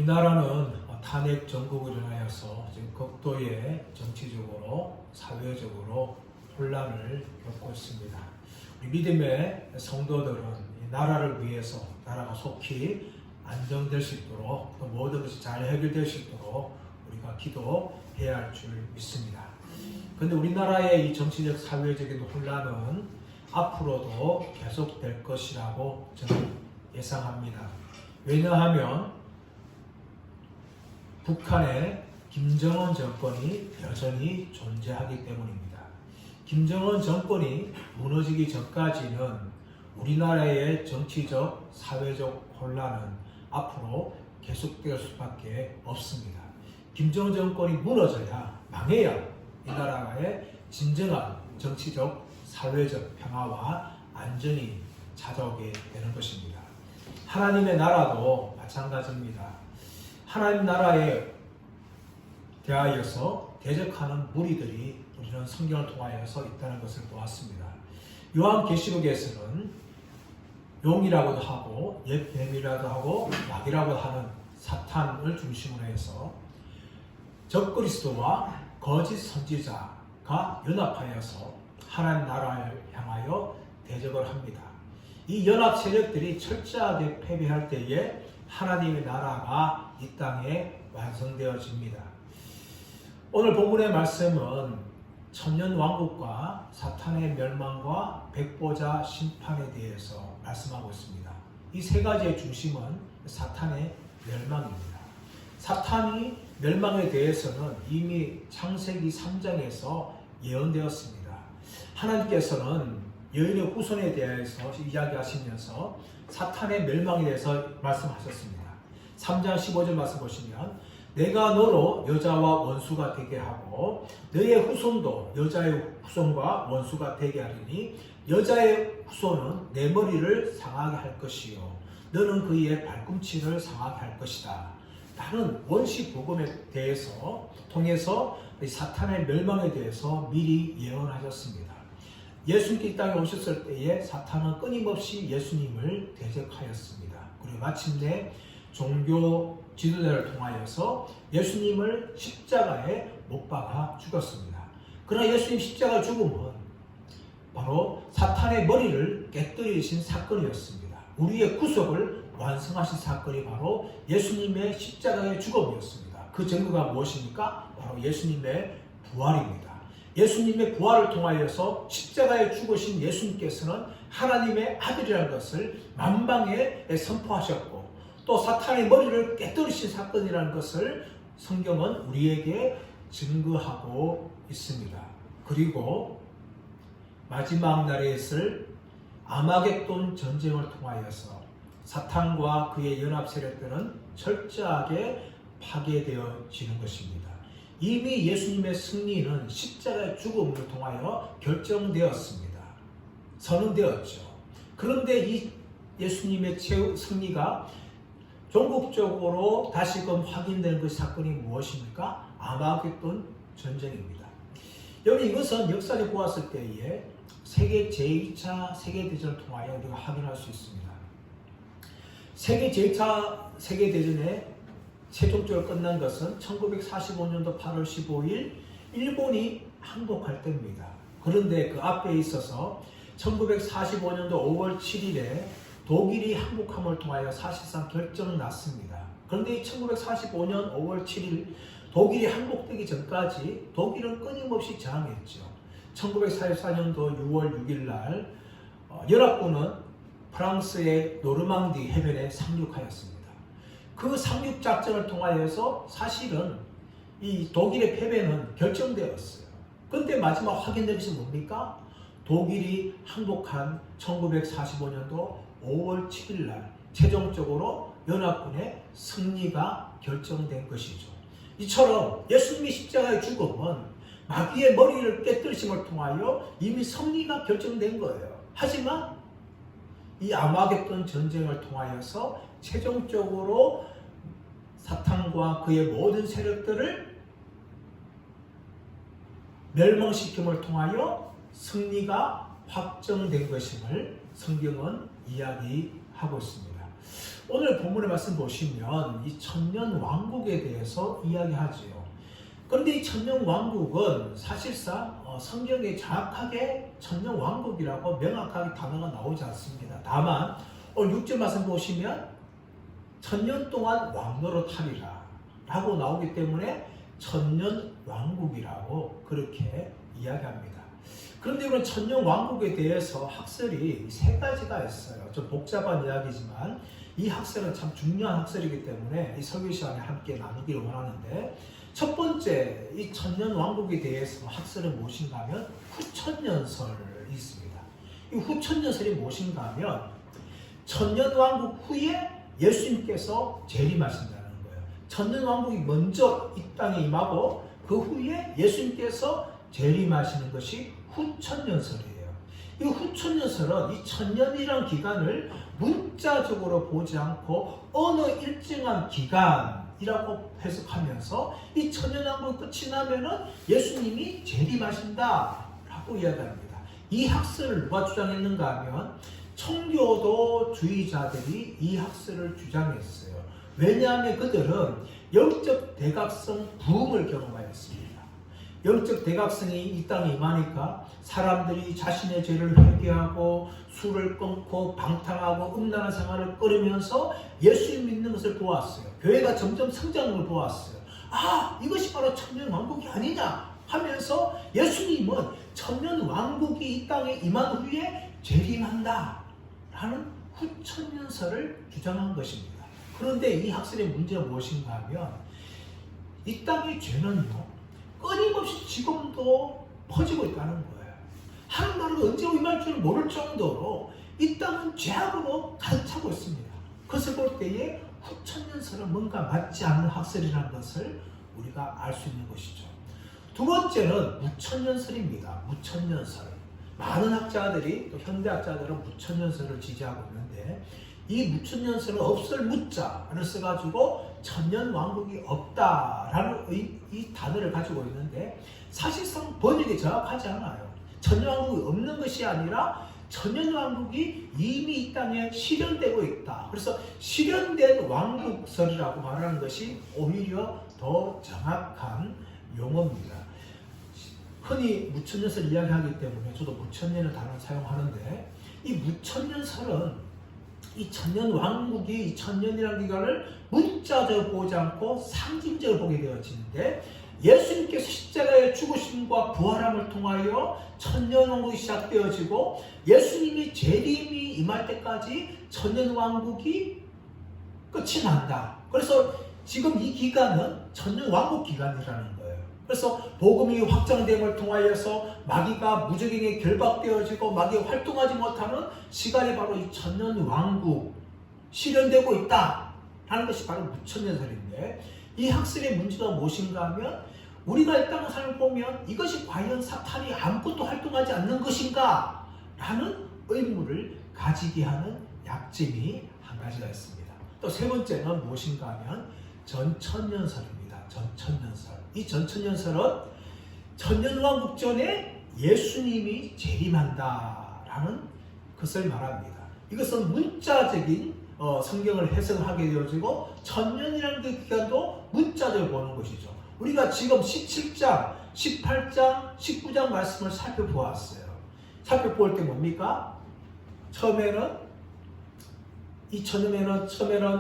우리나라는 탄핵 정국을 인하여서 지금 극도의 정치적으로, 사회적으로 혼란을 겪고 있습니다. 우리 믿음의 성도들은 이 나라를 위해서 나라가 속히 안정될 수 있도록 또 모든 것이 잘 해결될 수 있도록 우리가 기도해야 할 줄 믿습니다. 그런데 우리나라의 이 정치적, 사회적인 혼란은 앞으로도 계속될 것이라고 저는 예상합니다. 왜냐하면 북한의 김정은 정권이 여전히 존재하기 때문입니다. 김정은 정권이 무너지기 전까지는 우리나라의 정치적, 사회적 혼란은 앞으로 계속될 수밖에 없습니다. 김정은 정권이 무너져야, 망해야 이 나라의 진정한 정치적, 사회적 평화와 안전이 찾아오게 되는 것입니다. 하나님의 나라도 마찬가지입니다. 하나님 나라에 대하여서 대적하는 무리들이 우리는 성경을 통하여서 있다는 것을 보았습니다. 요한계시록에서는 용이라고도 하고 옛 뱀이라도 하고 약이라고 하는 사탄을 중심으로 해서 적그리스도와 거짓 선지자가 연합하여서 하나님 나라를 향하여 대적을 합니다. 이 연합 세력들이 철저하게 패배할 때에 하나님의 나라가 이 땅에 완성되어집니다. 오늘 본문의 말씀은 천년왕국과 사탄의 멸망과 백보자 심판에 대해서 말씀하고 있습니다. 이 세 가지의 중심은 사탄의 멸망입니다. 사탄이 멸망에 대해서는 이미 창세기 3장에서 예언되었습니다. 하나님께서는 여인의 후손에 대해서 이야기하시면서 사탄의 멸망에 대해서 말씀하셨습니다. 3장 15절 말씀 보시면 내가 너로 여자와 원수가 되게 하고 너의 후손도 여자의 후손과 원수가 되게 하리니 여자의 후손은 내 머리를 상하게 할 것이요 너는 그의 발꿈치를 상하게 할 것이다. 라는 원시 복음에 대해서 통해서 사탄의 멸망에 대해서 미리 예언하셨습니다. 예수님께 이 땅에 오셨을 때에 사탄은 끊임없이 예수님을 대적하였습니다. 그리고 마침내 종교 지도자를 통하여서 예수님을 십자가에 못 박아 죽였습니다. 그러나 예수님 십자가 죽음은 바로 사탄의 머리를 깨뜨리신 사건이었습니다. 우리의 구속을 완성하신 사건이 바로 예수님의 십자가의 죽음이었습니다. 그 증거가 무엇입니까? 바로 예수님의 부활입니다. 예수님의 부활을 통하여서 십자가에 죽으신 예수님께서는 하나님의 아들이라는 것을 만방에 선포하셨고 또 사탄의 머리를 깨뜨리신 사건이라는 것을 성경은 우리에게 증거하고 있습니다. 그리고 마지막 날에 있을 아마겟돈 전쟁을 통하여서 사탄과 그의 연합 세력들은 철저하게 파괴되어지는 것입니다. 이미 예수님의 승리는 십자가의 죽음을 통하여 결정되었습니다. 선언되었죠. 그런데 이 예수님의 승리가 종국적으로 다시금 확인되는 그 사건이 무엇입니까? 아마겟돈 전쟁입니다. 여러분 이것은 역사를 보았을 때에 세계 제2차 세계대전을 통하여 우리가 확인할 수 있습니다. 세계 제2차 세계대전의 최종적으로 끝난 것은 1945년도 8월 15일 일본이 항복할 때입니다. 그런데 그 앞에 있어서 1945년도 5월 7일에 독일이 항복함을 통하여 사실상 결정났습니다. 그런데 1945년 5월 7일 독일이 항복되기 전까지 독일은 끊임없이 저항했죠. 1944년도 6월 6일 날 연합군은 프랑스의 노르망디 해변에 상륙하였습니다. 그 상륙 작전을 통하여서 사실은 이 독일의 패배는 결정되었어요. 그런데 마지막 확인된 것이 뭡니까? 독일이 항복한 1945년도 5월 7일 날 최종적으로 연합군의 승리가 결정된 것이죠. 이처럼 예수님의 십자가의 죽음은 마귀의 머리를 깨뜨리심을 통하여 이미 승리가 결정된 거예요. 하지만 이 아마겟돈 전쟁을 통하여서 최종적으로 사탄과 그의 모든 세력들을 멸망시킴을 통하여 승리가 확정된 것임을 성경은 이야기하고 있습니다. 오늘 본문의 말씀 보시면 이 천년 왕국에 대해서 이야기하지요. 그런데 이 천년 왕국은 사실상 성경에 정확하게 천년 왕국이라고 명확하게 단어가 나오지 않습니다. 다만 오늘 6절 말씀 보시면 천년 동안 왕노릇 하리라 라고 나오기 때문에 천년 왕국이라고 그렇게 이야기합니다. 그런데 이런 천년 왕국에 대해서 학설이 세 가지가 있어요. 좀 복잡한 이야기지만 이 학설은 참 중요한 학설이기 때문에 이 설교 시간에 함께 나누기를 원하는데, 첫 번째 이 천년 왕국에 대해서 학설은 무엇인가 하면 후천년설이 있습니다. 이 후천년설이 무엇인가 하면 천년 왕국 후에 예수님께서 재림하신다는 거예요. 천년 왕국이 먼저 이 땅에 임하고 그 후에 예수님께서 재림하시는 것이 후천년설이에요. 이 후천년설은 이 천년이라는 기간을 문자적으로 보지 않고 어느 일정한 기간이라고 해석하면서 이 천년왕국이 끝이 나면은 예수님이 재림하신다 라고 이야기합니다. 이 학설을 누가 주장했는가 하면 청교도주의자들이 이 학설을 주장했어요. 왜냐하면 그들은 영적 대각성 부흥을 경험하였습니다. 영적 대각성이 이 땅에 임하니까 사람들이 자신의 죄를 회개하고 술을 끊고 방탕하고 음란한 생활을 끊으면서 예수님 믿는 것을 보았어요. 교회가 점점 성장을 보았어요. 아, 이것이 바로 천년 왕국이 아니냐 하면서 예수님은 천년 왕국이 이 땅에 임한 후에 재림한다 라는 후천년설을 주장한 것입니다. 그런데 이 학설의 문제가 무엇인가 하면 이 땅의 죄는요 끊임없이 지금도 퍼지고 있다는 거예요. 하는 나라가 언제 임할 줄 모를 정도로 이 땅은 죄악으로 가득 차고 있습니다. 그것을 볼 때에 후천년설은 뭔가 맞지 않는 학설이라는 것을 우리가 알 수 있는 것이죠. 두 번째는 무천년설입니다. 무천년설. 많은 학자들이 또 현대학자들은 무천년설을 지지하고 있는데 이 무천년설은 없을 무자를 써가지고 천년왕국이 없다라는 이 단어를 가지고 있는데 사실상 번역이 정확하지 않아요. 천년왕국이 없는 것이 아니라 천년왕국이 이미 이 땅에 실현되고 있다. 그래서 실현된 왕국설이라고 말하는 것이 오히려 더 정확한 용어입니다. 흔히 무천년설 이야기하기 때문에 저도 무천년의 단어를 사용하는데 이 무천년설은 이 천년 왕국이 이 천년이라는 기간을 문자적으로 보지 않고 상징적으로 보게 되어지는데 예수님께서 십자가의 죽으심과 부활함을 통하여 천년 왕국이 시작되어지고 예수님이 재림이 임할 때까지 천년 왕국이 끝이 난다. 그래서 지금 이 기간은 천년 왕국 기간이라는 거예요. 그래서 복음이 확장됨을 통하여서 마귀가 무적행에 결박되어지고 마귀가 활동하지 못하는 시간이 바로 이 천년 왕국 실현되고 있다 라는 것이 바로 무천년설인데, 이 학설의 문제가 무엇인가 하면 우리가 이 땅의 삶을 보면 이것이 과연 사탄이 아무것도 활동하지 않는 것인가 라는 의문을 가지게 하는 약점이 한 가지가 있습니다. 또 세 번째는 무엇인가 하면 전천년설입니다. 전천년설. 이 전천년설은 천년왕국 전에 예수님이 재림한다라는 것을 말합니다. 이것은 문자적인 성경을 해석하게 되어지고 천년이라는 그 기간도 문자적으로 보는 것이죠. 우리가 지금 17장, 18장, 19장 말씀을 살펴보았어요. 살펴볼 때 뭡니까? 처음에는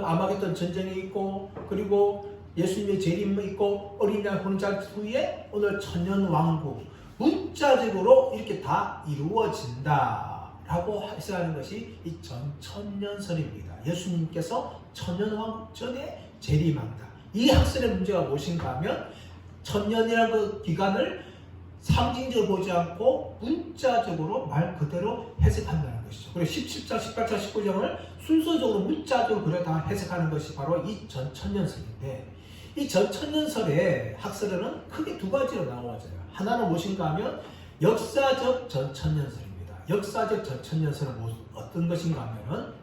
아마겟돈 전쟁이 있고, 그리고 예수님의 재림이 있고, 어린 양 보는 잔치 후에 오늘 천년왕국, 문자적으로 이렇게 다 이루어진다 라고 해석하는 것이 이 전천년설입니다. 예수님께서 천년왕국 전에 재림한다. 이 학설의 문제가 무엇인가 하면 천년이라는 그 기간을 상징적으로 보지 않고 문자적으로 말 그대로 해석한다는 것이죠. 그리고 17장, 18장, 19장을 순서적으로 문자적으로 그려 다 해석하는 것이 바로 이 전천년설인데, 이 전천년설의 학설은 크게 두 가지로 나누어져요. 하나는 무엇인가 하면 역사적 전천년설입니다. 역사적 전천년설은 어떤 것인가 하면은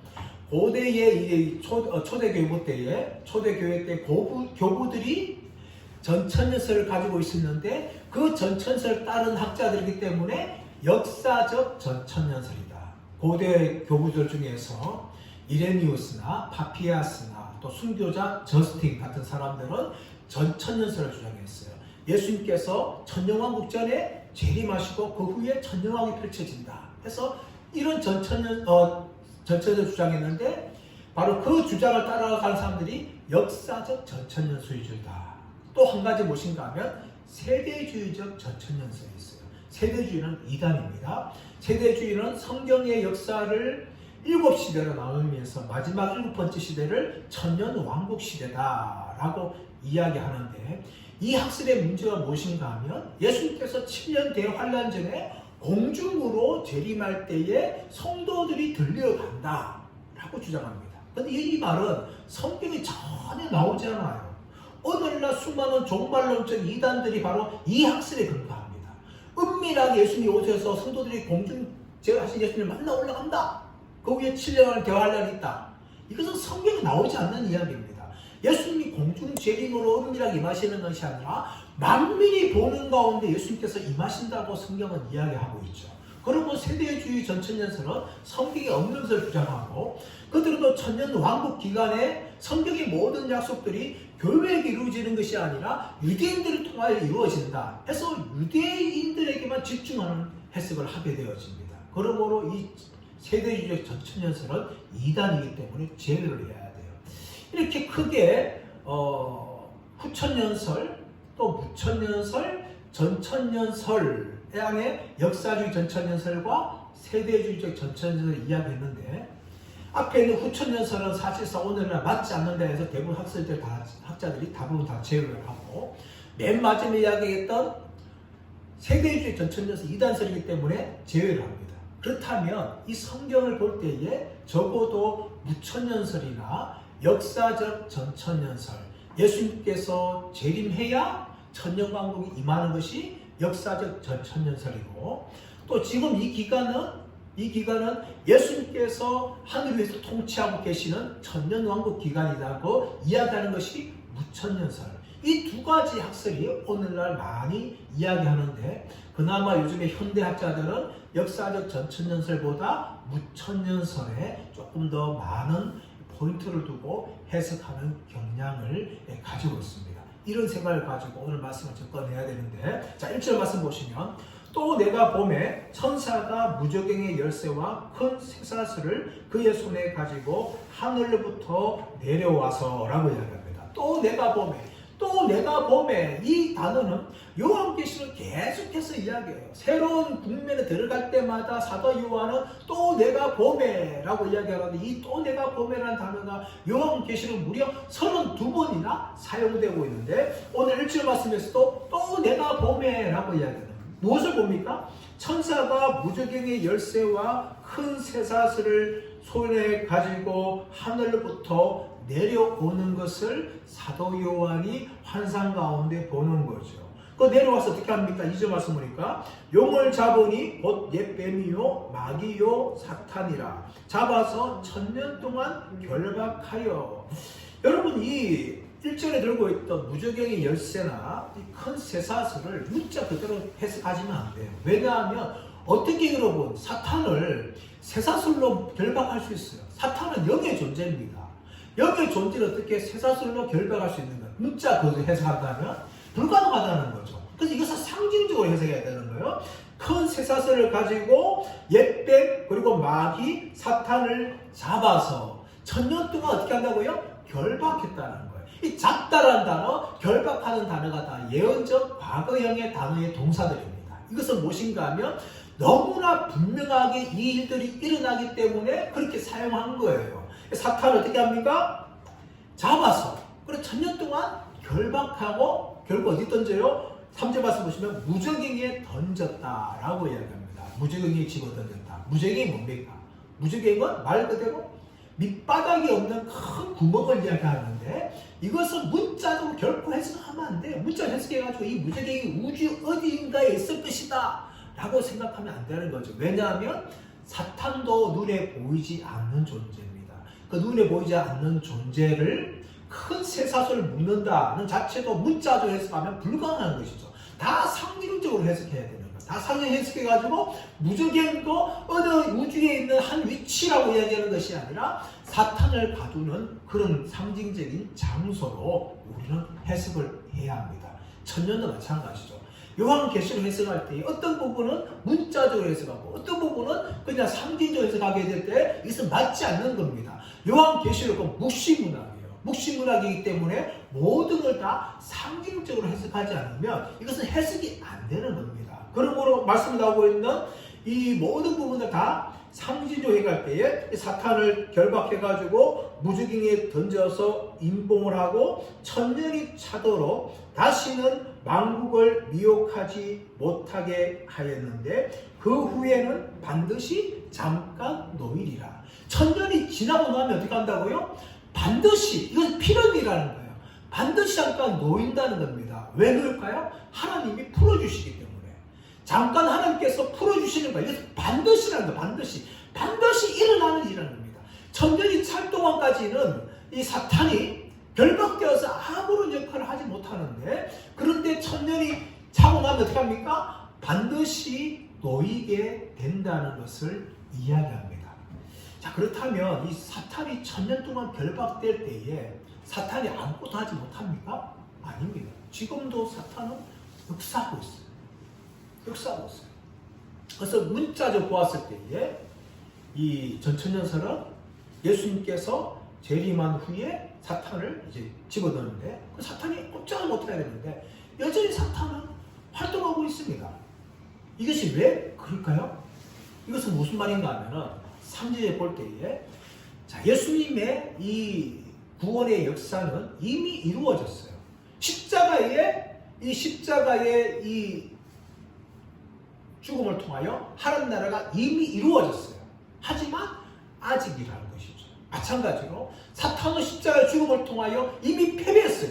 고대의 초대교부 때에 초대교회 때 교부들이 전천년설을 가지고 있었는데 그 전천년설을 따른 학자들이기 때문에 역사적 전천년설이다. 고대 교부들 중에서 이레니우스나 파피아스나 또 순교자 저스틴 같은 사람들은 전천년설을 주장했어요. 예수님께서 천년왕국 전에 재림하시고 그 후에 천년왕국이 펼쳐진다 해서 이런 전천년 주장했는데, 바로 그 주장을 따라가는 사람들이 역사적 전천년설주의다. 또 한 가지 무엇인가 하면 세대주의적 전천년설이 있어요. 세대주의는 이단입니다. 세대주의는 성경의 역사를 7시대로 나누면서 마지막 7번째 시대를 천년왕국 시대다라고 이야기하는데, 이 학설의 문제가 무엇인가 하면 예수님께서 7년 대환란 전에 공중으로 재림할 때에 성도들이 들려간다 라고 주장합니다. 그런데 이 말은 성경에 전혀 나오지 않아요. 오늘날 수많은 종말론적 이단들이 바로 이 학설에 근거합니다. 은밀하게 예수님이 오셔서 성도들이 공중 제하신 예수님을 만나 올라간다. 그 위에 7년을 대환란이 있다. 이것은 성경에 나오지 않는 이야기입니다. 예수님이 공중 재림으로 은밀하게 임하시는 것이 아니라 만민이 보는 가운데 예수님께서 임하신다고 성경은 이야기하고 있죠. 그리고 세대주의 전천년설은 성경에 없는 것을 주장하고, 그들도 천년왕국 기간에 성경의 모든 약속들이 교회에게 이루어지는 것이 아니라 유대인들을 통하여 이루어진다 해서 유대인들에게만 집중하는 해석을 하게 되어집니다. 그러므로 이 세대주의적 전천년설은 이단이기 때문에 제외를 해야 돼요. 이렇게 크게 후천년설, 또 무천년설, 전천년설 양의 역사주의 전천년설과 세대주의적 전천년설을 이야기했는데, 앞에 있는 후천년설은 사실상 오늘날 맞지 않는다 해서 대부분 학자들이 대부분 다 제외를 하고, 맨 마지막에 이야기했던 세대주의 전천년설 이단설이기 때문에 제외를 합니다. 그렇다면 이 성경을 볼 때에 적어도 무천년설이나 역사적 전천년설, 예수님께서 재림해야 천년왕국이 임하는 것이 역사적 전천년설이고, 또 지금 이 기간은 예수님께서 하늘 위에서 통치하고 계시는 천년왕국 기간이라고 이야기하는 것이 무천년설. 이 두 가지 학설이 오늘날 많이 이야기하는데, 그나마 요즘에 현대학자들은 역사적 전천년설보다 무천년설에 조금 더 많은 포인트를 두고 해석하는 경향을 가지고 있습니다. 이런 생각을 가지고 오늘 말씀을 접근해야 되는데, 자 1절 말씀 보시면, 또 내가 봄에 천사가 무저갱의 열쇠와 큰 쇠사슬을 그의 손에 가지고 하늘로부터 내려와서 라고 이야기합니다. 또 내가 봄에, 이 단어는 요한계시록 계속해서 이야기해요. 새로운 국면에 들어갈 때마다 사도 요한은 또 내가 봄에 라고 이야기하는데, 이 또 내가 봄에라는 단어가 요한계시록 무려 32번이나 사용되고 있는데, 오늘 1절 말씀에서도 또 내가 봄에 라고 이야기합니다. 무엇을 봅니까? 천사가 무저갱의 열쇠와 큰 쇠사슬을 손에 가지고 하늘로부터 내려오는 것을 사도 요한이 환상 가운데 보는 거죠. 그 내려와서 어떻게 합니까? 2절 말씀 보니까, 용을 잡으니 곧 옛뱀이요 마귀요 사탄이라 잡아서 1000년 동안 결박하여. 여러분, 이 1절에 들고 있던 무저갱의 열쇠나 큰 쇠사슬을 문자 그대로 해석하지는 안 돼요. 왜냐하면 어떻게 여러분 사탄을 쇠사슬로 결박할 수 있어요? 사탄은 영의 존재입니다. 영의 존재를 어떻게 쇠사슬로 결박할 수 있는가? 문자 그대로 해석한다면 불가능하다는 거죠. 그래서 이것을 상징적으로 해석해야 되는 거예요. 큰 쇠사슬을 가지고 옛뱀 그리고 마귀 사탄을 잡아서 1000년 동안 어떻게 한다고요? 결박했다는 거예요. 이 잡다라는 단어, 결박하는 단어가 다 예언적 과거형의 단어의 동사들입니다. 이것은 무엇인가 하면 너무나 분명하게 이 일들이 일어나기 때문에 그렇게 사용한 거예요. 사탄을 어떻게 합니까? 잡아서, 그리고 1000년 동안 결박하고 결국 어디 던져요? 3절 말씀 보시면 무저갱이에 던졌다라고 이야기합니다. 무저갱이에 집어 던졌다. 무저갱이 뭡니까? 무저갱은 말 그대로 밑바닥이 없는 큰 구멍을 이야기하는데, 이것은 문자로 결코 해석하면 안 돼요. 문자 해석해가지고 이 무저갱이 우주 어디인가에 있을 것이다 라고 생각하면 안 되는 거죠. 왜냐하면 사탄도 눈에 보이지 않는 존재입니다. 그 눈에 보이지 않는 존재를 큰 쇠사슬을 묶는다는 자체도 문자적으로 해석하면 불가능한 것이죠. 다 상징적으로 해석해야 되는 거예요. 다 상징 해석해가지고 무적행도 어느 우주에 있는 한 위치라고 이야기하는 것이 아니라 사탄을 가두는 그런 상징적인 장소로 우리는 해석을 해야 합니다. 천년도 마찬가지죠. 요한계시록 해석할 때 어떤 부분은 문자적으로 해석하고 어떤 부분은 그냥 상징적으로 해석하게 될 때 이것은 맞지 않는 겁니다. 요한계시록은 묵시문학이에요. 묵시문학이기 때문에 모든 걸 다 상징적으로 해석하지 않으면 이것은 해석이 안 되는 겁니다. 그러므로 말씀 나오고 있는 이 모든 부분을 다 상징적으로 해갈 때에 사탄을 결박해가지고 무주경에 던져서 임봉을 하고 천년이 차도록 다시는 만국을 미혹하지 못하게 하였는데 그 후에는 반드시 잠깐 노일이라. 천년이 지나고 나면 어떻게 한다고요? 반드시, 이건 필연이라는 거예요. 반드시 잠깐 놓인다는 겁니다. 왜 그럴까요? 하나님이 풀어주시기 때문에. 잠깐 하나님께서 풀어주시는 거예요. 이것은 반드시라는 거예요. 반드시. 반드시 일어나는 일이라는 겁니다. 천년이 찰 동안까지는 이 사탄이 결박되어서 아무런 역할을 하지 못하는데, 그런데 천년이 차고 나면 어떻게 합니까? 반드시 놓이게 된다는 것을 이야기합니다. 자, 그렇다면 이 사탄이 천년 동안 결박될 때에 사탄이 아무것도 하지 못합니까? 아닙니다. 지금도 사탄은 역사하고 있어요. 역사하고 있어요. 그래서 문자적으로 보았을 때에 이 전천년설은 예수님께서 재림한 후에 사탄을 이제 집어넣는데 그 사탄이 꼼짝을 못해야 되는데 여전히 사탄은 활동하고 있습니다. 이것이 왜 그럴까요? 이것은 무슨 말인가 하면은 3절에 볼 때에 자, 예수님의 이 구원의 역사는 이미 이루어졌어요. 십자가의 이 죽음을 통하여 하나님 나라가 이미 이루어졌어요. 하지만 아직이라는 것이죠. 마찬가지로 사탄은 십자가의 죽음을 통하여 이미 패배했어요.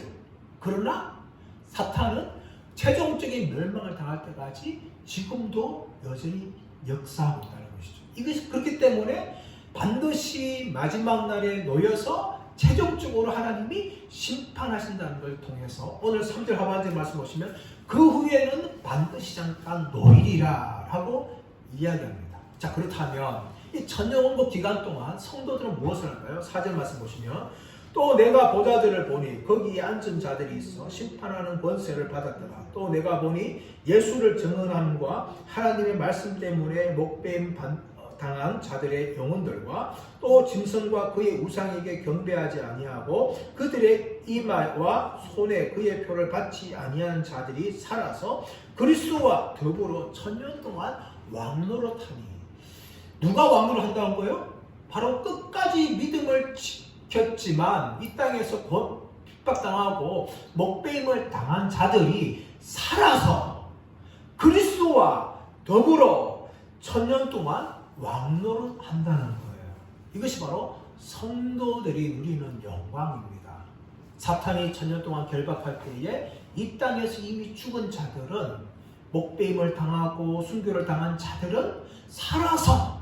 그러나 사탄은 최종적인 멸망을 당할 때까지 지금도 여전히 역사하고 있다는 것이죠. 이것이 그렇기 때문에 반드시 마지막 날에 놓여서 최종적으로 하나님이 심판하신다는 걸 통해서 오늘 3절 하반절 말씀 보시면 그 후에는 반드시 잠깐 놓이리라 라고 이야기합니다. 자, 그렇다면 이 천년왕국 기간 동안 성도들은 무엇을 할까요? 4절 말씀 보시면 또 내가 보자들을 보니 거기에 앉은 자들이 있어 심판하는 권세를 받았더라. 또 내가 보니 예수를 증언함과 하나님의 말씀 때문에 목배임 당한 자들의 영혼들과 또 짐승과 그의 우상에게 경배하지 아니하고 그들의 이마와 손에 그의 표를 받지 아니한 자들이 살아서 그리스도와 더불어 천년 동안 왕노릇하니. 누가 왕노릇 한다는 거예요? 바로 끝까지 믿음을 지켰지만 이 땅에서 핍박당하고 목배임을 당한 자들이 살아서 그리스도와 더불어 천년 동안 왕노릇 한다는 거예요. 이것이 바로 성도들이 누리는 영광입니다. 사탄이 천년 동안 결박할 때에 이 땅에서 이미 죽은 자들은 목배임을 당하고 순교를 당한 자들은 살아서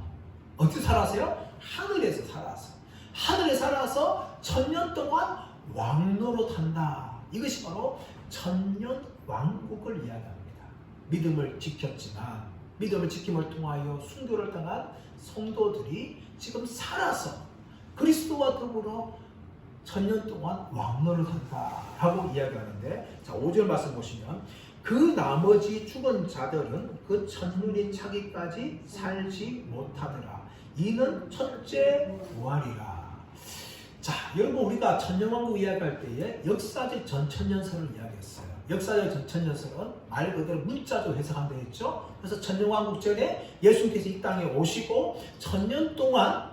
어떻게 살았어요? 하늘에서 살아서 하늘에 살아서 천년 동안 왕노릇 한다. 이것이 바로 천년 왕국을 이야기합니다. 믿음을 지켰지만 믿음을 지킴을 통하여 순교를 당한 성도들이 지금 살아서 그리스도와 더불어 천년 동안 왕노릇 한다라고 이야기하는데, 자, 5절 말씀 보시면 그 나머지 죽은 자들은 그 천년이 차기까지 살지 못하더라. 이는 첫째 부활이라. 자, 여러분, 우리가 천년왕국 이야기할 때에 역사적 전천년설을 이야기했어요. 역사적 전천년설은 말 그대로 문자적으로 해석한다 했죠. 그래서 천년왕국 전에 예수님께서 이 땅에 오시고 천년 동안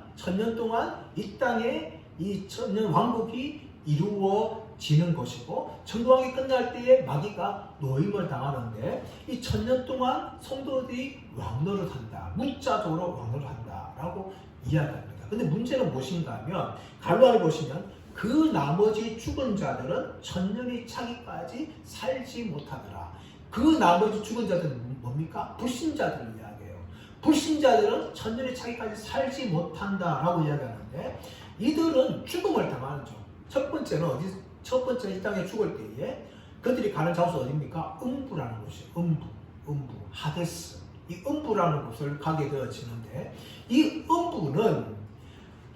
이 땅에 이 천년왕국이 이루어지는 것이고 천국왕국이 끝날 때에 마귀가 노임을 당하는데 이 천년 동안 성도들이 왕노릇한다. 문자적으로 왕노릇한다라고 이야기합니다. 근데 문제는 무엇인가 하면 갈로아를 보시면 그 나머지 죽은 자들은 천년이 차기까지 살지 못하더라. 그 나머지 죽은 자들은 뭡니까? 불신자들을 이야기해요. 불신자들은 천년이 차기까지 살지 못한다라고 이야기하는데 이들은 죽음을 당하죠. 첫 번째는 이 땅에 죽을 때에 그들이 가는 장소가 어디입니까? 음부라는 곳이에요. 음부. 음부, 하데스. 이 음부라는 곳을 가게 되어지는데, 이 음부는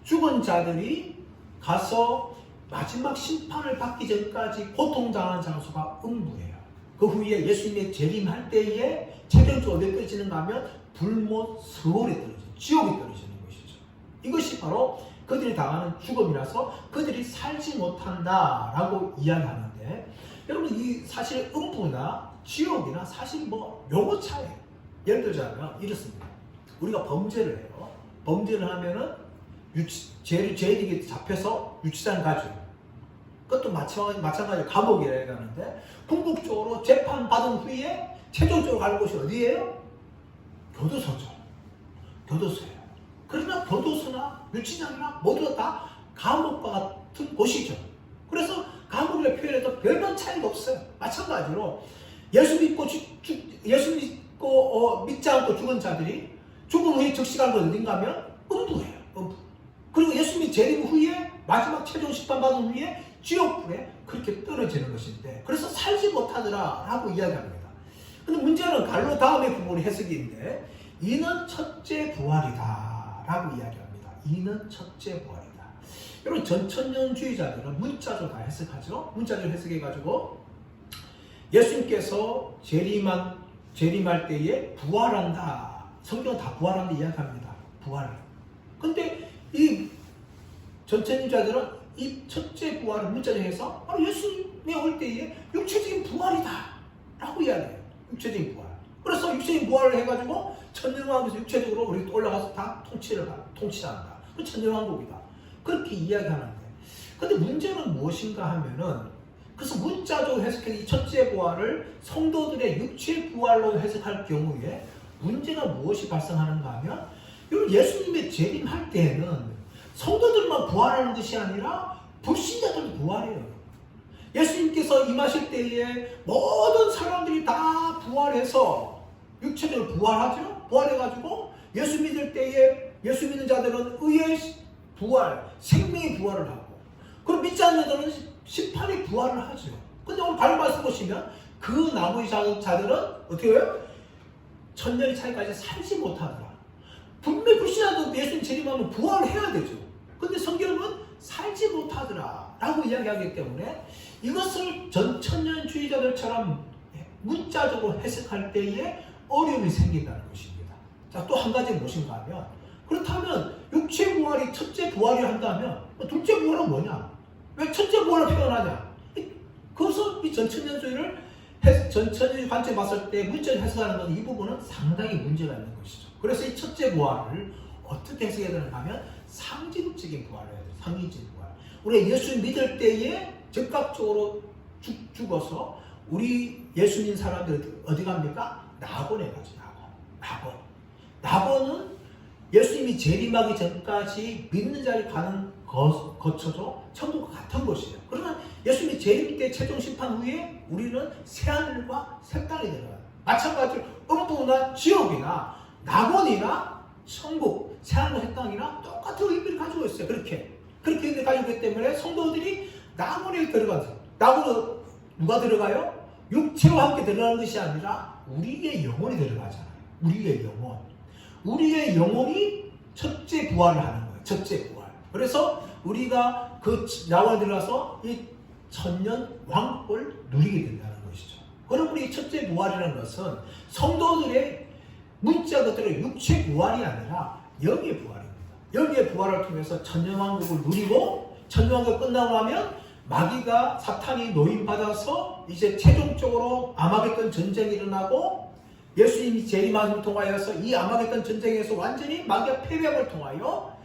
죽은 자들이 가서 마지막 심판을 받기 전까지 고통당하는 장소가 음부예요. 그 후에 예수님의 재림할 때에 최종적으로 어디에 떨어지는가 하면 불못 서울에 떨어지는, 지옥에 떨어지는 것이죠. 이것이 바로 그들이 당하는 죽음이라서 그들이 살지 못한다라고 이야기하는데, 여러분 이 사실 음부나 지옥이나 사실 뭐 용어 차이예요. 예를 들자면 이렇습니다. 우리가 범죄를 해요. 범죄를 하면은 죄인에게 잡혀서 유치장 가죠. 그것도 마찬가지로 감옥이라 얘기하는데, 궁극적으로 재판받은 후에 최종적으로 가는 곳이 어디예요? 교도소죠. 교도소예요. 그러나 교도소나 유치장이나 모두가 다 감옥과 같은 곳이죠. 그래서 감옥이라 표현해도 별반 차이가 없어요. 마찬가지로 예수 믿고 믿지 않고 죽은 자들이 죽은 후에 즉시간 건 어딘가 하면 음부예요. 음부. 그리고 예수님이 재림 후에 마지막 최종 심판 받은 후에 지옥불에 그렇게 떨어지는 것인데, 그래서 살지 못하더라 라고 이야기합니다. 근데 문제는 갈로 다음의 부분이 해석인데, 이는 첫째 부활이다 라고 이야기합니다. 이는 첫째 부활이다. 여러분 전천년주의자들은 문자로 다 해석하죠. 문자로 해석해가지고 예수님께서 재림할 때에 부활한다. 성경은 다 부활한다 이야기합니다. 부활을. 근데 이 전천년주의자들은 이 첫째 부활을 문자로 해서 예수님이 올 때에 육체적인 부활이다 라고 이야기해요. 육체적인 부활. 그래서 육체적인 부활을 해가지고 천년왕국에서 육체적으로 우리 올라가서 다 통치한다. 그 천년왕국이다. 그렇게 이야기하는데, 근데 문제는 무엇인가 하면은, 그래서 문자적으로 해석해서 이 첫째 부활을 성도들의 육체 부활로 해석할 경우에 문제가 무엇이 발생하는가 하면, 예수님의 재림할 때에는 성도들만 부활하는 것이 아니라 불신자들도 부활해요. 예수님께서 임하실 때에 모든 사람들이 다 부활해서 육체적으로 부활하죠. 부활해가지고 예수 믿을 때에 예수 믿는 자들은 의의 부활, 생명의 부활을 하고, 그리고 믿지 않는 자들은 심판의 부활을 하죠. 근데 오늘 바로 말씀 보시면 그 나머지 자들은 어떻게 해요? 천년의 차이까지 살지 못하더라. 분명히 불신자도 예수님 재림하면 부활을 해야 되죠. 근데 성경은 살지 못하더라 라고 이야기하기 때문에 이것을 전천년주의자들처럼 문자적으로 해석할 때에 어려움이 생긴다는 것입니다. 자, 또 한 가지 무엇인가 하면, 그렇다면 육체 부활이 첫째 부활이 한다면 둘째 부활은 뭐냐? 왜 첫째 부활을 표현하냐? 그것은 이 전천년주의 관점에 봤을 때 문자를 해석하는 건 이 부분은 상당히 문제가 있는 것이죠. 그래서 이 첫째 부활을 어떻게 해석해야 되는가 하면 상징적인 부활을 해야 돼요. 상징적인 부활. 우리가 예수 믿을 때에 즉각적으로 죽어서 우리 예수 믿는 사람들 어디 갑니까? 낙원에 가죠. 낙원은 예수님이 재림하기 전까지 믿는 자를 가는 거쳐도 천국과 같은 곳이에요. 그러나 예수님이 재림 때 최종 심판 후에 우리는 새하늘과 새 땅에 들어가요. 마찬가지로 음부나 지옥이나 낙원이나 천국, 새하늘과 새 땅이나 똑같은 의미를 가지고 있어요. 그렇게 의미를 가지고 있기 때문에 성도들이 낙원에 들어가서, 낙원은 누가 들어가요? 육체와 함께 들어가는 것이 아니라 우리의 영혼이 들어가잖아요. 우리의 영혼이 첫째 부활을 하는 거예요. 첫째 부활. 그래서 우리가 그 낙원에 들어가서 이 천년 왕국을 누리게 된다는 것이죠. 그러므로 이 첫째 부활이라는 것은 성도들의 문자 것들의 육체 부활이 아니라 영의 부활입니다. 영의 부활을 통해서 천년 왕국을 누리고, 천년 왕국이 끝나고 나면 마귀가, 사탄이 노임받아서 이제 최종적으로 아마겟돈 전쟁이 일어나고, 예수님이 재림하심을 통하여서 이 아마겟돈 전쟁에서 완전히 마귀가 패배함을 통하여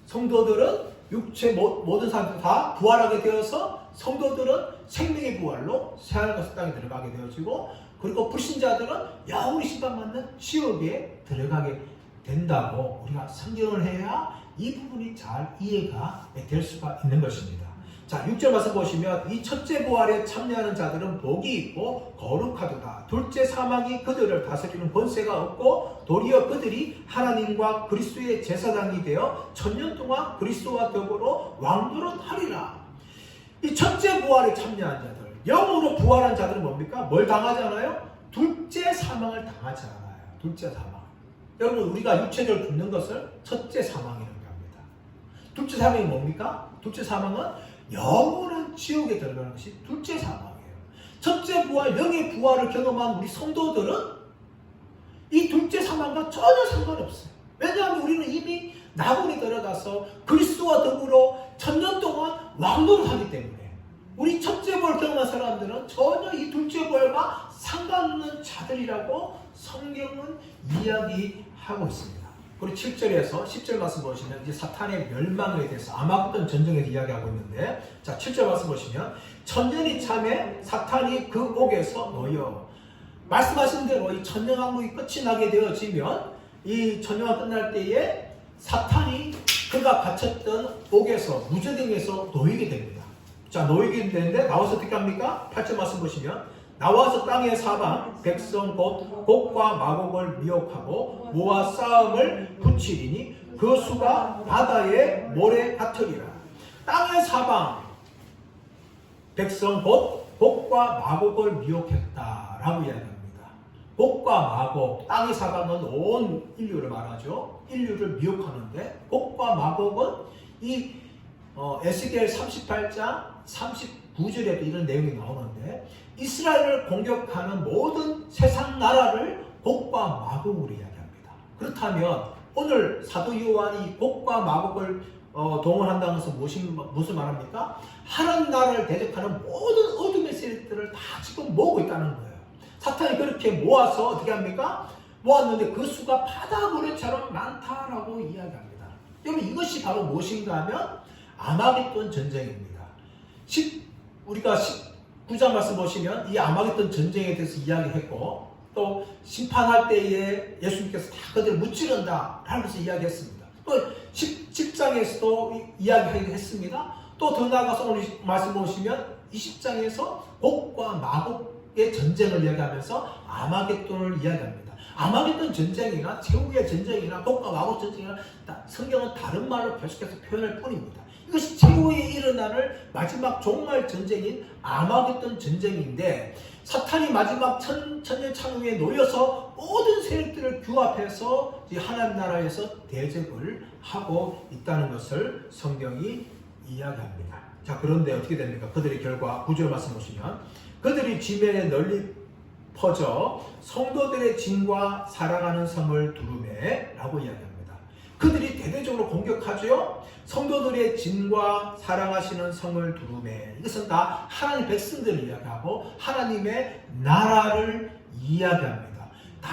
성도들은 육체 모든 사람들 다 부활하게 되어서 성도들은 생명의 부활로 새하늘과 새 땅에 들어가게 되어지고, 그리고 불신자들은 영원히 심판받는 지옥에 들어가게 된다고 우리가 성경을 해야 이 부분이 잘 이해가 될 수가 있는 것입니다. 자, 6절 말씀 보시면 이 첫째 부활에 참여하는 자들은 복이 있고 거룩하도다. 둘째 사망이 그들을 다스리는 권세가 없고 도리어 그들이 하나님과 그리스도의 제사장이 되어 천년 동안 그리스도와 더불어 왕노릇하리라. 이 첫째 부활에 참여한 자들, 영으로 부활한 자들은 뭡니까? 뭘 당하지 않아요? 둘째 사망을 당하지 않아요. 둘째 사망. 여러분, 우리가 육체적으로 죽는 것을 첫째 사망이라고 합니다. 둘째 사망이 뭡니까? 둘째 사망은 영원한 지옥에 들어가는 것이 둘째 사망이에요. 첫째 부활, 영의 부활을 경험한 우리 성도들은 이 둘째 사망과 전혀 상관이 없어요. 왜냐하면 우리는 이미 낙원에 들어가서 그리스도와 더불어 1000년 동안 왕노를 하기 때문에 우리 첫째 부활을 경험한 사람들은 전혀 이 둘째 부활과 상관없는 자들이라고 성경은 이야기하고 있습니다. 그리고 7절에서 10절 말씀 보시면 이제 사탄의 멸망에 대해서 아마겟돈 전쟁에서 이야기하고 있는데, 자 7절 말씀 보시면 천년이 참에 사탄이 그 옥에서 놓여, 말씀하신 대로 이 천년왕국이 끝이 나게 되어지면 이 천년왕 끝날 때에 사탄이 그가 갇혔던 옥에서 무저등에서 놓이게 됩니다. 자, 놓이게 되는데 나와서 어떻게 합니까? 8절 말씀 보시면 나와서 땅의 사방 백성 곧 곡과 마곡을 미혹하고 모아 싸움을 붙이리니 그 수가 바다의 모래 같으리라. 땅의 사방 백성 곧 곡과 마곡을 미혹했다라고 이야기합니다. 곡과 마곡, 땅의 사방은 온 인류를 말하죠. 인류를 미혹하는데 곡과 마곡은 이 에스겔 38장 39절에도 이런 내용이 나오는데 이스라엘을 공격하는 모든 세상 나라를 곡과 마곡으로 이야기합니다. 그렇다면 오늘 사도 요한이 곡과 마곡을 동원한다는 것은 무슨 말합니까? 하나님 나라를 대적하는 모든 어둠의 세력들을 다 지금 모으고 있다는 거예요. 사탄이 그렇게 모아서 어떻게 합니까? 모았는데 그 수가 바다모래처럼 많다라고 이야기합니다. 여러분, 이것이 바로 무엇인가 하면 아마겟돈 전쟁입니다. 우리가 19장 말씀 보시면 이 아마겟돈 전쟁에 대해서 이야기했고, 또 심판할 때에 예수님께서 다 그들을 무찌른다 라면서 이야기했습니다. 또 10장에서도 이야기했습니다. 또 더 나아가서 오늘 말씀 보시면 20장에서 곡과 마곡의 전쟁을 이야기하면서 아마겟돈을 이야기합니다. 아마겟돈 전쟁이나 최후의 전쟁이나 곡과 마곡 전쟁이나 성경은 다른 말로 계속해서 표현할 뿐입니다. 이것이 최후에 일어나는 마지막 종말 전쟁인 아마겟돈 전쟁인데, 사탄이 마지막 천년 창후에 놓여서 모든 세력들을 규합해서 하나님 나라에서 대적을 하고 있다는 것을 성경이 이야기합니다. 자, 그런데 어떻게 됩니까? 그들의 결과 9절 말씀 보시면 그들이 지면에 널리 퍼져 성도들의 진과 살아가는 성을 두루매 라고 이야기합니다. 그들이 대대적으로 공격하죠. 성도들의 진과 사랑하시는 성을 두루매. 이것은 다 하나님 백성들을 이야기하고 하나님의 나라를 이야기합니다. 다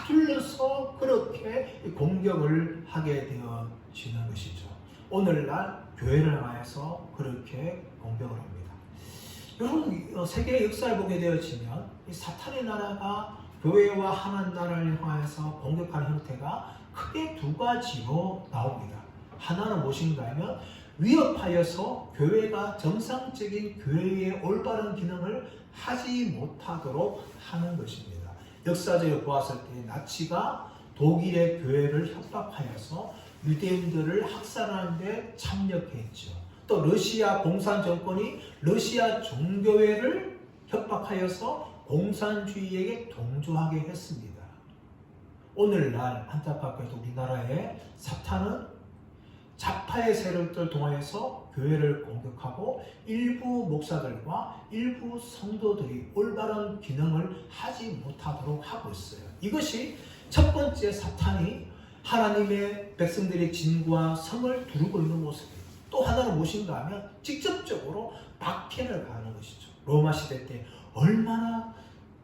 둘러서 그렇게 공격을 하게 되어지는 것이죠. 오늘날 교회를 향해서 그렇게 공격을 합니다. 여러분, 세계의 역사를 보게 되어지면 이 사탄의 나라가 교회와 하나님 나라를 향해서 공격하는 형태가 크게 두 가지로 나옵니다. 하나는 무엇인가 하면 위협하여서 교회가 정상적인 교회의 올바른 기능을 하지 못하도록 하는 것입니다. 역사적으로 보았을 때 나치가 독일의 교회를 협박하여서 유대인들을 학살하는 데 참여했죠. 또 러시아 공산 정권이 러시아 종교회를 협박하여서 공산주의에게 동조하게 했습니다. 오늘날 안타깝게도 우리나라의 사탄은 좌파의 세력들 통해서 교회를 공격하고 일부 목사들과 일부 성도들이 올바른 기능을 하지 못하도록 하고 있어요. 이것이 첫 번째 사탄이 하나님의 백성들의 진과 성을 두르고 있는 모습이에요. 또 하나는 무엇인가 하면 직접적으로 박해를 가하는 것이죠. 로마 시대 때 얼마나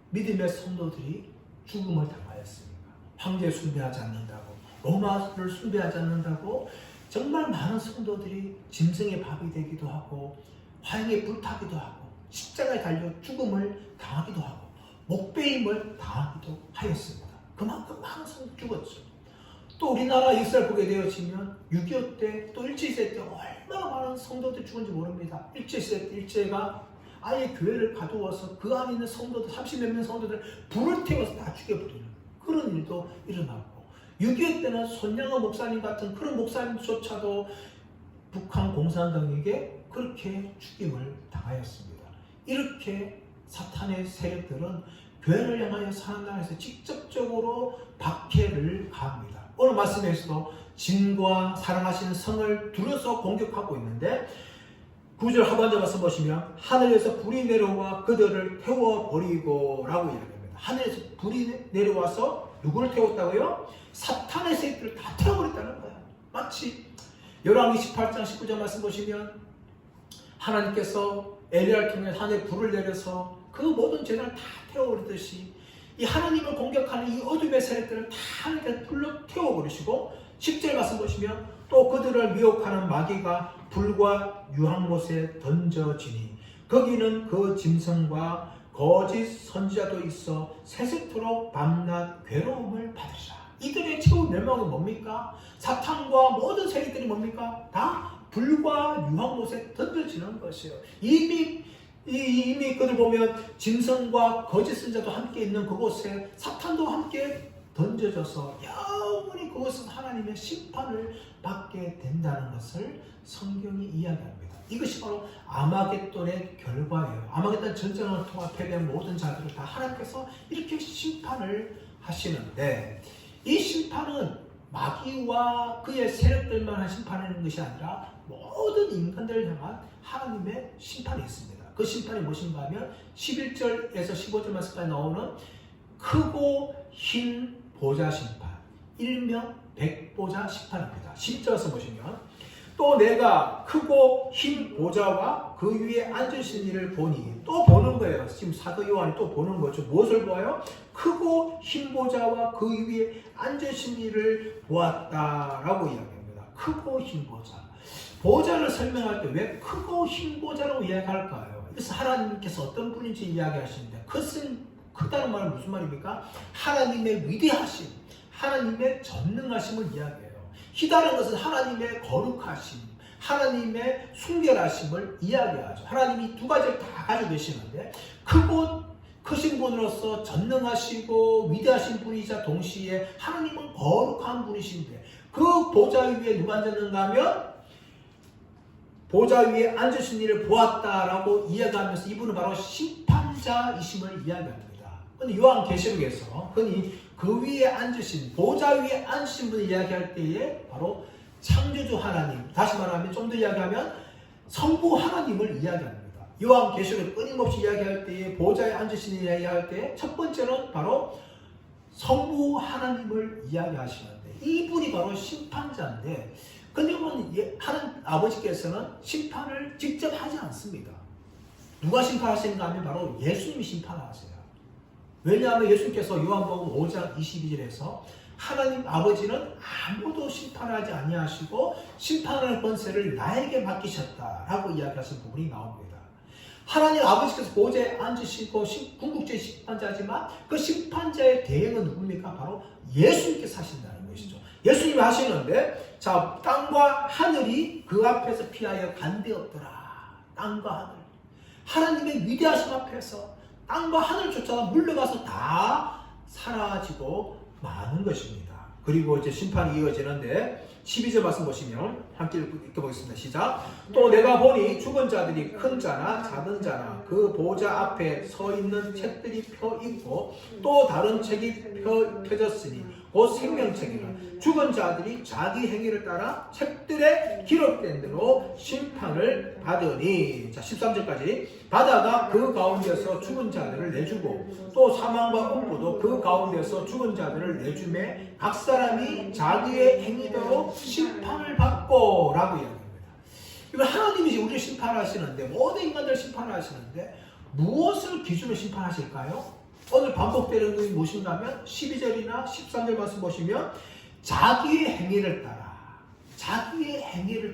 믿음의 성도들이 죽음을 당하였습니까? 황제 숭배하지 않는다고, 로마를 숭배하지 않는다고 정말 많은 성도들이 짐승의 밥이 되기도 하고 화형에 불타기도 하고 십자가에 달려 죽음을 당하기도 하고 목베임을 당하기도 하였습니다. 그만큼 많은 성도들이 죽었죠. 또 우리나라 역사를 보게 되어지면 6.25 때 또 일제시대 때 얼마나 많은 성도들이 죽은지 모릅니다. 일제시대 때 일제가 아예 교회를 가두어서 그 안에 있는 성도들 30몇 명 성도들 불을 태워서 다 죽여버리는 그런 일도 일어났고, 6.25 때는 손양호 목사님 같은 그런 목사님조차도 북한 공산당에게 그렇게 죽임을 당하였습니다. 이렇게 사탄의 세력들은 교회를 향하여 사랑하면서 직접적으로 박해를 가합니다. 오늘 말씀에서도 진과 사랑하시는 성을 둘러서 공격하고 있는데 9절 하반절 말씀 보시면 하늘에서 불이 내려와 그들을 태워버리고 라고 이야기합니다. 하늘에서 불이 내려와서 누구를 태웠다고요? 사탄의 세력들을 다 태워버렸다는 거예요. 마치 열왕기 18장 19절 말씀 보시면 하나님께서 엘리야를 통해 하늘에 불을 내려서 그 모든 재난을 다 태워버리듯이 이 하나님을 공격하는 이 어둠의 세력들을 다 하나님께서 불로 태워버리시고 10절 말씀 보시면 또 그들을 미혹하는 마귀가 불과 유황 못에 던져지니 거기는 그 짐승과 거짓 선지자도 있어 세세토록 밤낮 괴로움을 받으리라. 이들의 최후 멸망은 뭡니까? 사탄과 모든 세력들이 뭡니까? 다 불과 유황 못에 던져지는 것이에요. 이미 그들 보면 짐승과 거짓 선지자도 함께 있는 그곳에 사탄도 함께 던져져서 영원히 그것은 하나님의 심판을 받게 된다는 것을 성경이 이야기합니다. 이것이 바로 아마겟돈의 결과예요. 아마겟돈 전쟁을 통해 패배한 모든 자들을 다 하나님께서 이렇게 심판을 하시는데 이 심판은 마귀와 그의 세력들만 한 심판하는 것이 아니라 모든 인간들을 향한 하나님의 심판이 있습니다. 그 심판이 무엇인가 하면 11절에서 15절 말씀까지 나오는 크고 흰 보좌 심판, 일명 백보좌 심판입니다. 10절에서 보시면 또 내가 크고 흰 보좌와 그 위에 앉으신 이를 보니 또 보는 거예요. 지금 사도 요한이 또 보는 거죠. 무엇을 보아요? 크고 흰 보좌와 그 위에 앉으신 이를 보았다라고 이야기합니다. 크고 흰 보좌. 보좌를 설명할 때 왜 크고 흰 보좌라고 이야기할까요? 그래서 하나님께서 어떤 분인지 이야기하시는데 크다는 말은 무슨 말입니까? 하나님의 위대하심, 하나님의 전능하심을 이야기해요. 희다는 것은 하나님의 거룩하심, 하나님의 순결하심을 이야기하죠. 하나님이 두 가지를 다 가지고 계시는데 크신 분으로서 전능하시고 위대하신 분이자 동시에 하나님은 거룩한 분이신데 그 보좌 위에 누가 앉았는가 하면 보좌 위에 앉으신 이를 보았다라고 이야기하면서 이분은 바로 심판자이심을 이야기합니다. 근데 요한계시록에서 흔히 그 위에 앉으신 보좌 위에 앉으신 분을 이야기할 때에 바로 창조주 하나님, 다시 말하면 좀 더 이야기하면 성부 하나님을 이야기합니다. 요한계시록을 끊임없이 이야기할 때에 보좌에 앉으신 이를 이야기할 때 첫 번째는 바로 성부 하나님을 이야기하시는데 이분이 바로 심판자인데 근데 하나님 아버지께서는 심판을 직접 하지 않습니다. 누가 심판하시는가 하면 바로 예수님이 심판하세요. 왜냐하면 예수님께서 요한복음 5장 22절에서 하나님 아버지는 아무도 심판하지 아니하시고 심판하는 권세를 나에게 맡기셨다라고 이야기하신 부분이 나옵니다. 하나님 아버지께서 보좌에 앉으시고 궁극적인 심판자지만 그 심판자의 대행은 누굽니까? 바로 예수님께서 하신다는 것이죠. 예수님이 하시는데 자 땅과 하늘이 그 앞에서 피하여 간되었더라. 땅과 하늘. 하나님의 위대하심 앞에서 땅과 하늘조차 물러가서 다 사라지고 마는 것입니다. 그리고 이제 심판이 이어지는데 12절 말씀 보시면 함께 읽어보겠습니다. 시작. 또 내가 보니 죽은 자들이 큰 자나 작은 자나 그 보좌 앞에 서 있는 책들이 펴 있고 또 다른 책이 펴졌으니 곧 생명책이라 죽은 자들이 자기 행위를 따라 책들에 기록된 대로 심판을 받으니. 자 13절까지. 바다가 그 가운데서 죽은 자들을 내주고 또 사망과 음부도 그 가운데서 죽은 자들을 내주매 각 사람이 자기의 행위대로 심판을 받고 라고 이야기합니다. 이건 하나님이 우리를 심판하시는데 모든 인간들을 심판하시는데 무엇을 기준으로 심판하실까요? 오늘 반복되는 것이 무엇인가 하면 12절이나 13절 말씀 보시면 자기의 행위를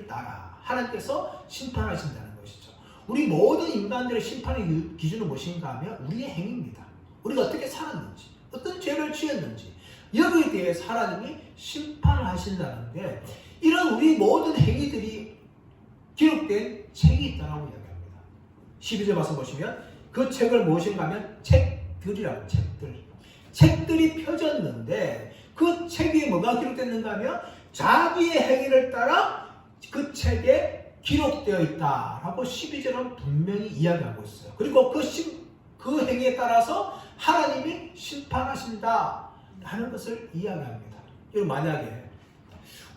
따라 하나님께서 심판하신다는 것이죠. 우리 모든 인간들의 심판의 기준은 무엇인가 하면 우리의 행위입니다. 우리가 어떻게 살았는지, 어떤 죄를 지었는지 여기에 대해서 하나님이 심판을 하신다는데 이런 우리 모든 행위들이 기록된 책이 있다고 이야기합니다. 12절 말씀 보시면 그 책을 무엇인가 하면 책들이라고 책들이 펴졌는데 그 책 위에 뭐가 기록됐는가 하면 자기의 행위를 따라 그 책에 기록되어 있다라고 12절은 분명히 이야기하고 있어요. 그리고 그 그 행위에 따라서 하나님이 심판하신다 하는 것을 이야기합니다. 만약에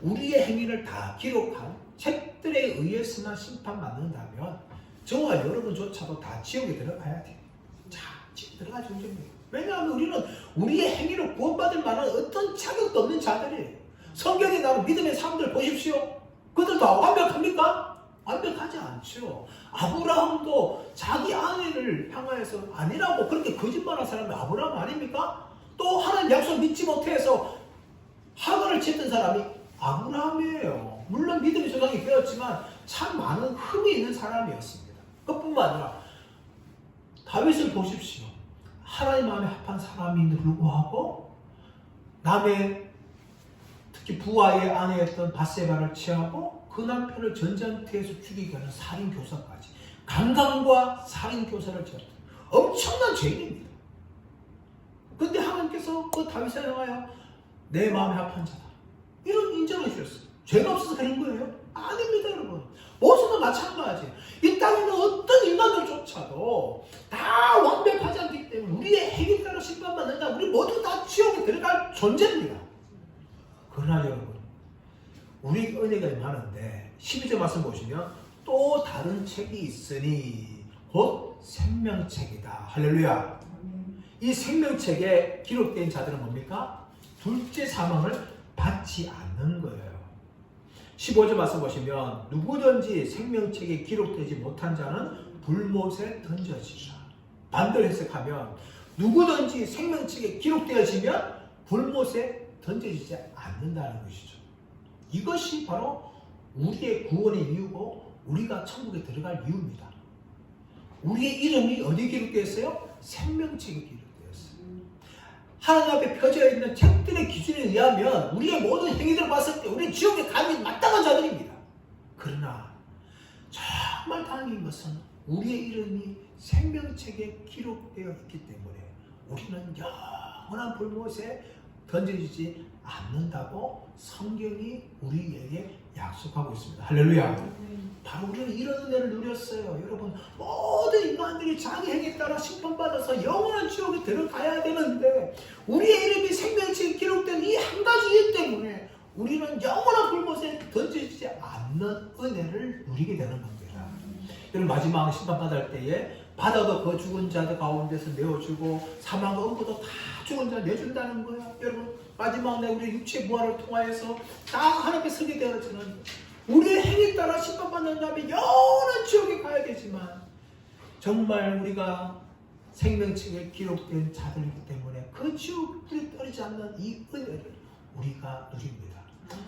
우리의 행위를 다 기록한 책들에 의해서만 심판받는다면 저와 여러분조차도 다 지옥에 들어가야 돼요. 자, 지옥 들어가지 문제입니다. 왜냐하면 우리는 우리의 행위로 구원받을 만한 어떤 자격도 없는 자들이에요. 성경에 나오는 믿음의 사람들 보십시오. 그들 다 완벽합니까? 완벽하지 않죠. 아브라함도 자기 아내를 향하여서 아니라고 그렇게 거짓말한 사람이 아브라함 아닙니까? 또 하나님 약속 믿지 못해서 하가를 짓던 사람이 아브라함이에요. 물론 믿음의 조상이 되었지만 참 많은 흠이 있는 사람이었습니다. 그뿐만 아니라 다윗을 보십시오. 하나님 마음에 합한 사람임에도 불구하고 남의 특히 부하의 아내였던 밧세바를 취하고 그 남편을 전장터에서 죽이게 하는 살인교사까지 강간과 살인교사를 지었던 엄청난 죄인입니다. 그런데 하나님께서 그 다윗을 향하여 내 마음에 합한 자다 이런 인정을 주셨어요. 죄가 없어서 그런 거예요? 아닙니다 여러분. 모세도 마찬가지예요. 이 땅에는 어떤 인간들조차도 다 완벽하지 않기 때문에 우리의 행위에 따라 심판받는다. 우리 모두 다 지옥에 들어갈 존재입니다. 그러나 여러분 우리 은혜가 많은데 12절 말씀 보시면 또 다른 책이 있으니 곧 생명책이다. 할렐루야. 이 생명책에 기록된 자들은 뭡니까? 둘째 사망을 받지 않는 거예요. 15절 말씀 보시면 누구든지 생명책에 기록되지 못한 자는 불못에 던져지라. 반대로 해석하면 누구든지 생명책에 기록되어지면 불못에 던져지지 않는다는 것이죠. 이것이 바로 우리의 구원의 이유고 우리가 천국에 들어갈 이유입니다. 우리의 이름이 어디에 기록되었어요? 생명책에 기록되었어요. 하나님 앞에 펴져 있는 책들의 기준에 의하면 우리의 모든 행위들을 봤을 때 우리는 지옥에 가기 마땅한 자들입니다. 그러나 정말 다행인 것은 우리의 이름이 생명책에 기록되어 있기 때문에 우리는 영원한 불못에 던져지지 않는다고 성경이 우리에게 약속하고 있습니다. 할렐루야. 바로 우리는 이런 은혜를 누렸어요. 여러분 모든 인간들이 자기 행위에 따라 심판받아서 영원한 지옥에 들어가야 되는데 우리의 이름이 생명책에 기록된 이 한 가지 이유 때문에 우리는 영원한 불못에 던져지지 않는 은혜를 누리게 되는 겁니다. 여러분 마지막 심판받을 때에 바다도 그 죽은 자들 가운데서 내어주고 사망과 음부도 다 죽은 자 내준다는 거예요. 여러분 마지막 날 우리 육체의 부활을 통하여서 다 하나님께 서게 되어지는 우리의 행위에 따라 심판받는 다음에 영원한 지옥에 가야 되지만 정말 우리가 생명책에 기록된 자들이기 때문에 그 지옥에 떨어지지 않는 이 은혜를 우리가 누립니다.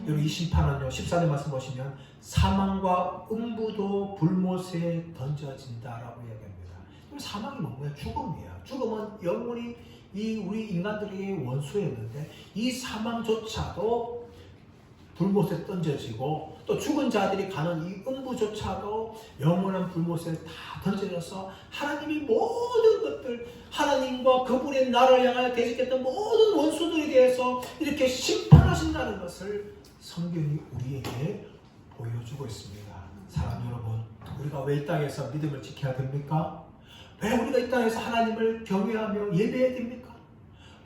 여러분 이 심판은요 14절 말씀 보시면 사망과 음부도 불못에 던져진다라고 이야기합니다. 사망이 뭐예요? 죽음이에요. 죽음은 영원히 이 우리 인간들에게 원수였는데 이 사망조차도 불못에 던져지고 또 죽은 자들이 가는 이 음부조차도 영원한 불못에 다 던져져서 하나님이 모든 것들 하나님과 그분의 나라를 향하여 대적했던 모든 원수들에 대해서 이렇게 심판하신다는 것을 성경이 우리에게 보여주고 있습니다. 사랑하는 여러분 우리가 왜 이 땅에서 믿음을 지켜야 됩니까? 왜 우리가 이 땅에서 하나님을 경외하며 예배해야 됩니까?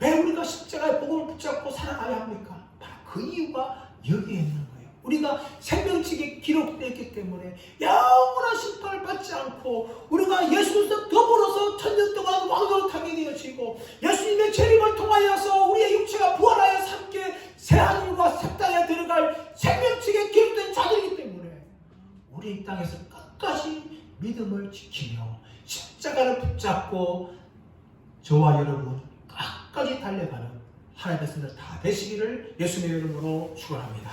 왜 우리가 십자가의 복음을 붙잡고 살아가야 합니까? 바로 그 이유가 여기에 있는 거예요. 우리가 생명책에 기록되었기 때문에 영원한 심판을 받지 않고 우리가 예수님과 더불어서 천년 동안 왕노릇하게 되어지고 예수님의 재림을 통하여서 우리의 육체가 부활하여 함께 새하늘과 새 땅에 들어갈 생명책에 기록된 자들이기 때문에 우리 이 땅에서 끝까지 믿음을 지키며 십자가를 붙잡고 저와 여러분 끝까지 달려가는 하나님의 선을 다 되시기를 예수님의 이름으로 축원합니다.